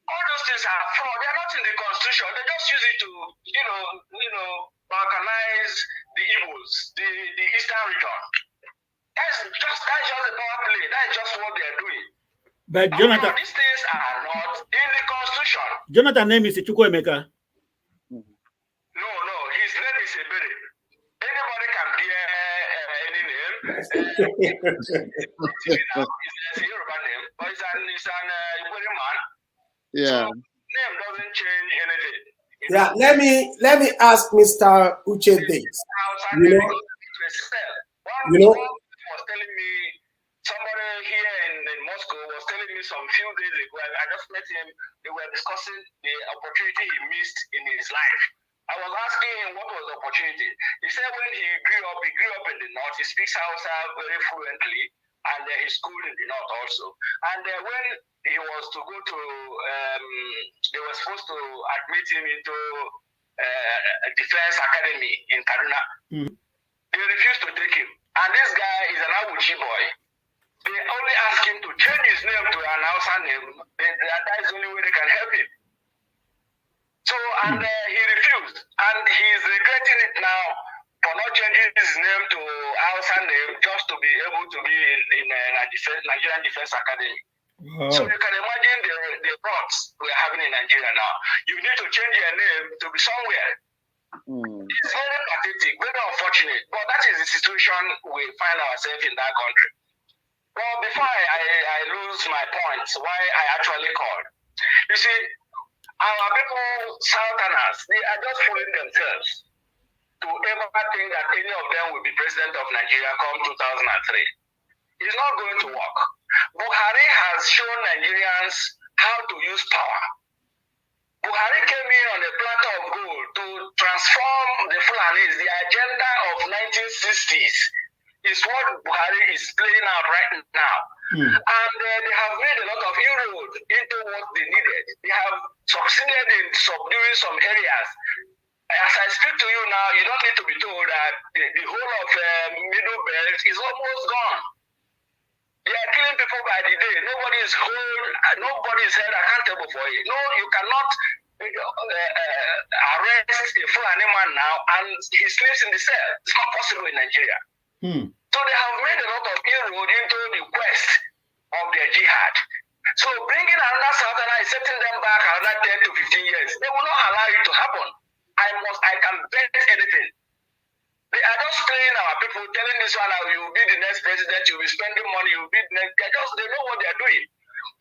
All those things are fraud. They are not in the constitution. They just use it to, balkanize the Igbos, the eastern region. That's just the power play. That's just what they are doing. But Jonathan, these things are not in the constitution. Jonathan's name is Chukwuemeka. No, his name is Ebere. Anybody can be any name. It's a Yoruba name, but it's an Igbo man. Yeah. So name doesn't change anything. Yeah, let me ask Mr. Uche this. Was telling me, somebody here in Moscow was telling me some few days ago, I just met him, they were discussing the opportunity he missed in his life. I was asking him what was the opportunity. He said when he grew up in the north, he speaks Hausa very fluently, and he schooled in the north also. And when he was to go to, they were supposed to admit him into a defense academy in Kaduna. They refused to take him. And this guy is an Awuchi boy. They only asked him to change his name to an Hausa name. That is the only way they can help him. So, and he refused. And he's regretting it now for not changing his name to Hausa name just to be able to be in Nigerian Defense Academy. Wow. So you can imagine the plots we we're having in Nigeria now. You need to change your name to be somewhere. It's very pathetic, very unfortunate, but that is the situation we find ourselves in that country. Well, before I lose my points, why I actually called. You see, our people, Southerners, they are just fooling themselves to ever think that any of them will be president of Nigeria come 2003. It's not going to work. Buhari has shown Nigerians how to use power. Buhari came in on a platter of gold to transform the Fulanis. The agenda of 1960s is what Buhari is playing out right now. And they have made a lot of inroads into what they needed. They have succeeded in subduing some areas. As I speak to you now, you don't need to be told that the whole of Middle Belt is almost gone. They are killing people by the day. Nobody is held accountable for it. No, you cannot arrest a Fulani man now and he sleeps in the cell. It's not possible in Nigeria. So they have made a lot of inroad into the quest of their jihad. So bringing another Southerner is setting them back another 10 to 15 years. They will not allow it to happen. I can bet anything. They are just playing our people, telling this one, you will be the next president, you will be spending money, you will be the next. They know what they are doing.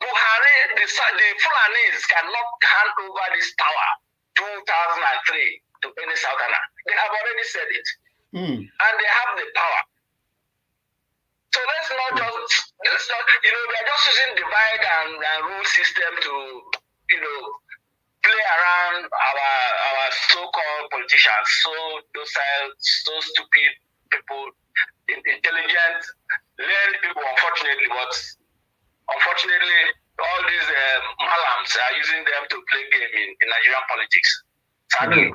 Buhari, the Fulanis cannot hand over this power 2003 to any Southerner. They have already said it. And they have the power. So let's not they are just using divide and rule system to, play around our so-called politicians, so docile, so stupid people, intelligent, learned people, unfortunately, but unfortunately, all these malams are using them to play game in Nigerian politics. Sadly,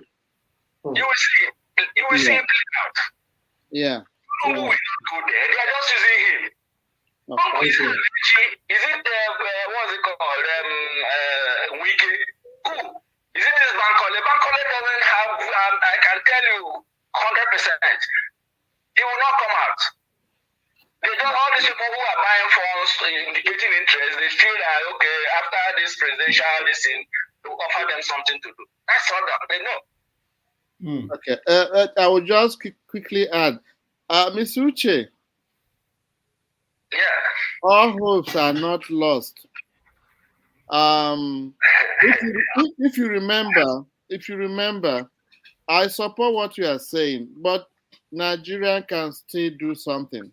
you will see it play out. Yeah. Who will not go there? They are just using him. Is it what's it called? Wiki. Who? Is it this Bankole? Bankole doesn't have, I can tell you 100%. He will not come out. They don't, all these people who are buying funds, indicating interest, they feel that, okay, after this presidential listen, to offer them something to do. That's all that they know. Okay. I will just quickly add, Ms. Uche. Yeah. All hopes are not lost. If you remember, I support what you are saying, but Nigeria can still do something.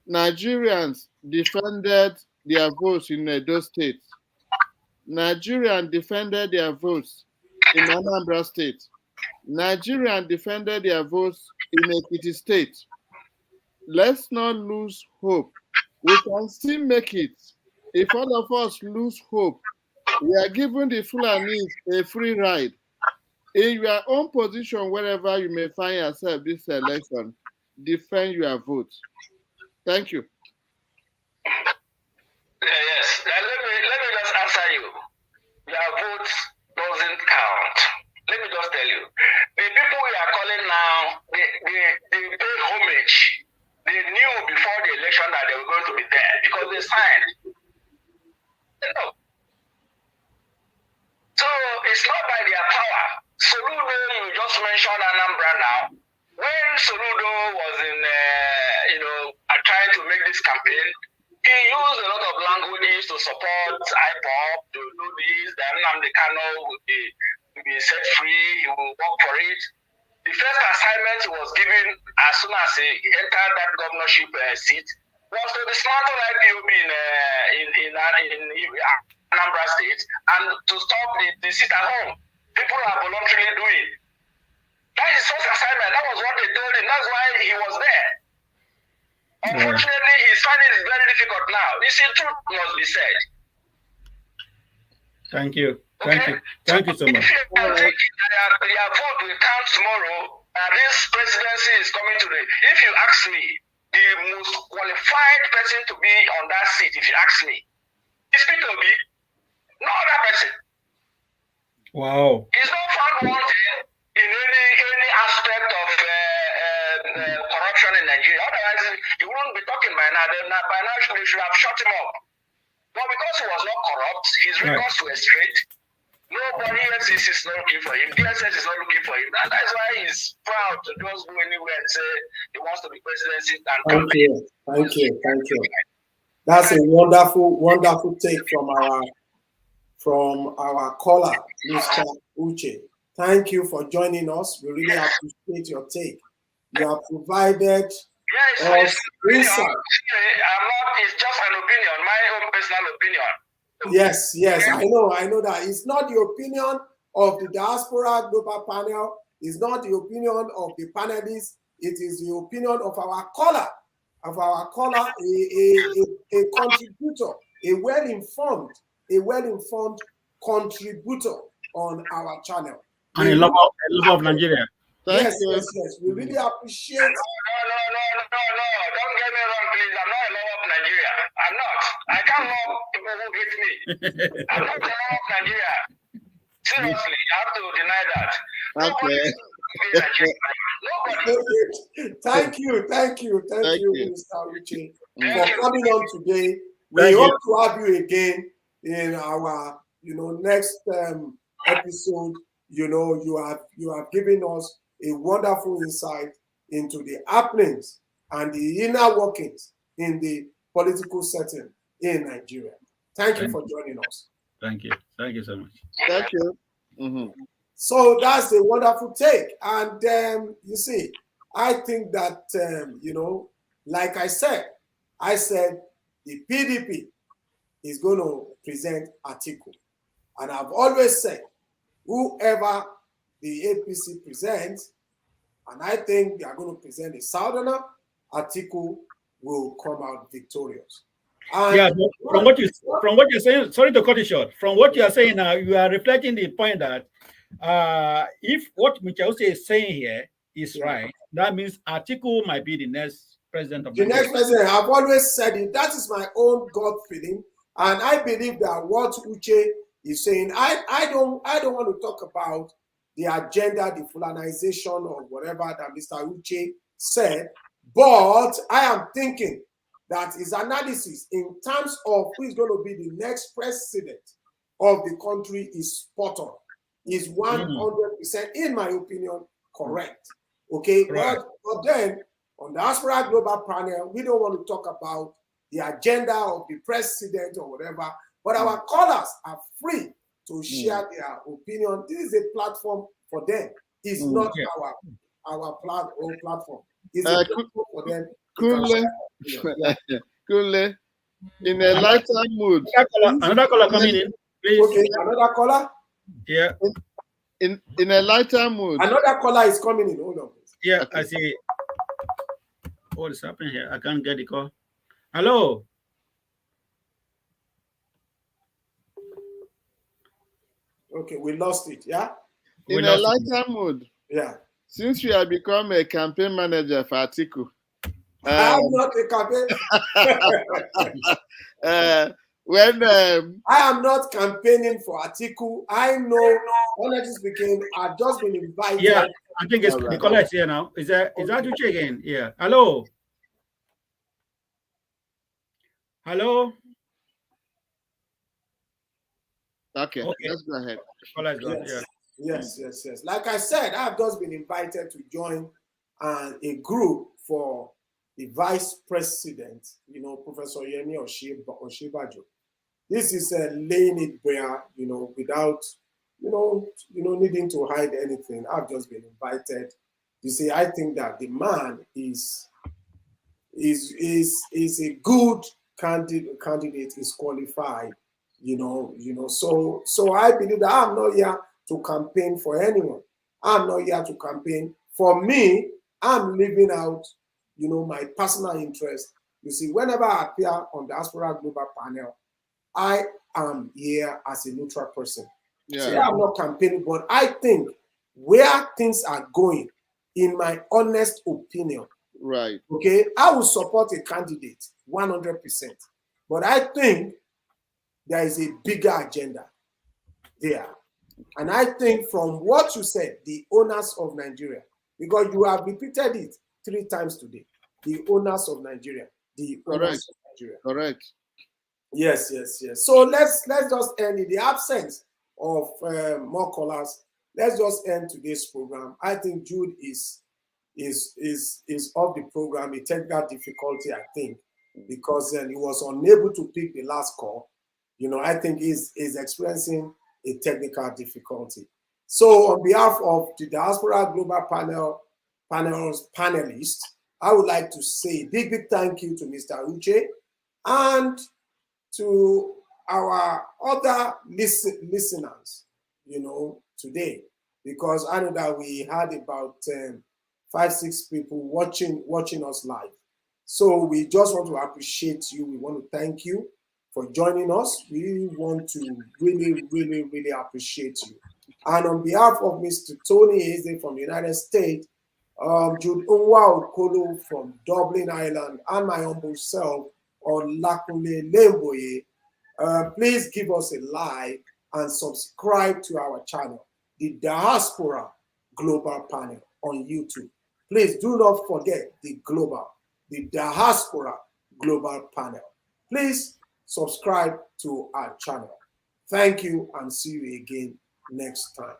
Nigerians defended their votes in Edo State. Nigerians defended their votes in Anambra State. Nigerians defended their votes in Ekiti State. Let's not lose hope. We can still make it. If all of us lose hope, we are giving the Fulanis a free ride. In your own position, wherever you may find yourself this election, defend your vote. Thank you. Yes. Let me just answer you. Your vote doesn't count. Let me just tell you. The people we are calling now, they pay homage. They knew before the election that they were going to be there because they signed. So it's not by their power. Soludo, you just mentioned Anambra now. When Soludo was in, trying to make this campaign, he used a lot of languages to support IPOP, to do this, that Nnamdi Kanu will be set free, he will work for it. The first assignment he was given as soon as he entered that governorship seat was to dismantle IPOB in Anambra State and to stop the sit at home. People are voluntarily doing. That is his first assignment. That was what they told him. That's why he was there. Unfortunately, he's finding it very difficult now. You see, truth must be said. Thank you. Thank you. Thank you so much. If you are thinking that your vote will count tomorrow, and this presidency is coming today, if you ask me, the most qualified person to be on that seat, if you ask me, is Peter Obi, no other person. Wow. He's not found wanted in any aspect of corruption in Nigeria. Otherwise, he wouldn't be talking by now. By now, they should have shut him up. But because he was not corrupt, his records were straight. Nobody else is not looking for him. DSS is not looking for him. And that's why he's proud to just go anywhere and say he wants to be president and campaign. Thank you. That's a wonderful take from our caller, Mr. Uche. Thank you for joining us. We really appreciate your take. You have provided Yes, us insight. It's just an opinion, my own personal opinion. Yes, I know that. It's not the opinion of the Diaspora Global Panel. It's not the opinion of the panelists. It is the opinion of our caller, a contributor, a well-informed contributor on our channel. And a lover of Nigeria. Yes. We really appreciate. No. Don't get me wrong, please. I'm not a lover of Nigeria. I'm not. I can't love people who hate me. I'm not a lover of Nigeria. Seriously, you have to deny that. Okay. Nobody. Thank you, Mr. Uche, for coming on today. We hope to have you again in our, next episode. You have given us a wonderful insight into the happenings and the inner workings in the political setting in Nigeria. Thank you for joining us. Thank you so much. Thank you. Mm-hmm. So that's a wonderful take. And you see, I think that, like I said the PDP is going to present Atiku. And I've always said, whoever the APC presents, and I think they are going to present a Southerner, Atiku will come out victorious. And from what you're saying, sorry to cut it short. From what you are saying now, you are reflecting the point that if what Michause is saying here is right, that means Atiku might be the next president of Nigeria. Next president. I've always said it. That is my own gut feeling, and I believe that what Uche is saying. I don't want to talk about the agenda, the Fulanization, or whatever that Mr. Uche said, but I am thinking that his analysis in terms of who is going to be the next president of the country is spot on. Is 100%, in my opinion, correct. Okay, right. But then on the Diaspora Global Panel, we don't want to talk about the agenda of the president or whatever, but our callers are free to share their opinion. This is a platform for them. It's not our platform. It's a platform for them. Kunle, in a lighter mood. Another caller coming in, please. Okay, another caller? Yeah. In a lighter mood. Another caller is coming in. Hold on, please. Yeah, okay. I see. What is happening here? I can't get the call. Hello. Okay, we lost it, yeah? In a lighter mood. Yeah. Since you have become a campaign manager for Atiku. I'm not a campaign. I am not campaigning for Atiku. I know, honestly speaking, I've just been invited. Yeah, I think it's the caller is here now. Is that Uche again? Yeah. Hello. Hello. Okay, let's go ahead. Yes. Like I said, I've just been invited to join a group for the vice president, Professor Yemi Oshibajo. This is laying it bare, without, needing to hide anything. I've just been invited. You see, I think that the man is a good candidate, is qualified, So I believe that I'm not here to campaign for anyone. I'm not here to campaign. For me, I'm living out, my personal interest. You see, whenever I appear on the Diaspora Global Panel, I am here as a neutral person. Yeah. So I'm not campaigning, but I think where things are going, in my honest opinion, right? Okay, I will support a candidate 100%, but I think there is a bigger agenda there, and I think from what you said, the owners of Nigeria, because you have repeated it 3 times today, the owners of Nigeria, the owners of Nigeria. Correct. Yes, yes, yes. So let's just end in the absence of more callers. Let's just end today's program. I think Jude is off the program. A technical difficulty, I think, because he was unable to pick the last call. I think he's experiencing a technical difficulty. So on behalf of the Diaspora Global panelists, I would like to say a big thank you to Mr. Uche and to our other listeners, today, because I know that we had about 5-6 people watching us live. So we just want to appreciate you. We want to thank you for joining us. We want to really appreciate you. And on behalf of Mr. Tony Eze from the United States, Jude Unwa Okolo from Dublin, Ireland, and my humble self, Olakunle Lemboye, please give us a like and subscribe to our channel, the Diaspora Global Panel on YouTube. Please do not forget the Diaspora Global Panel. Please subscribe to our channel. Thank you and see you again next time.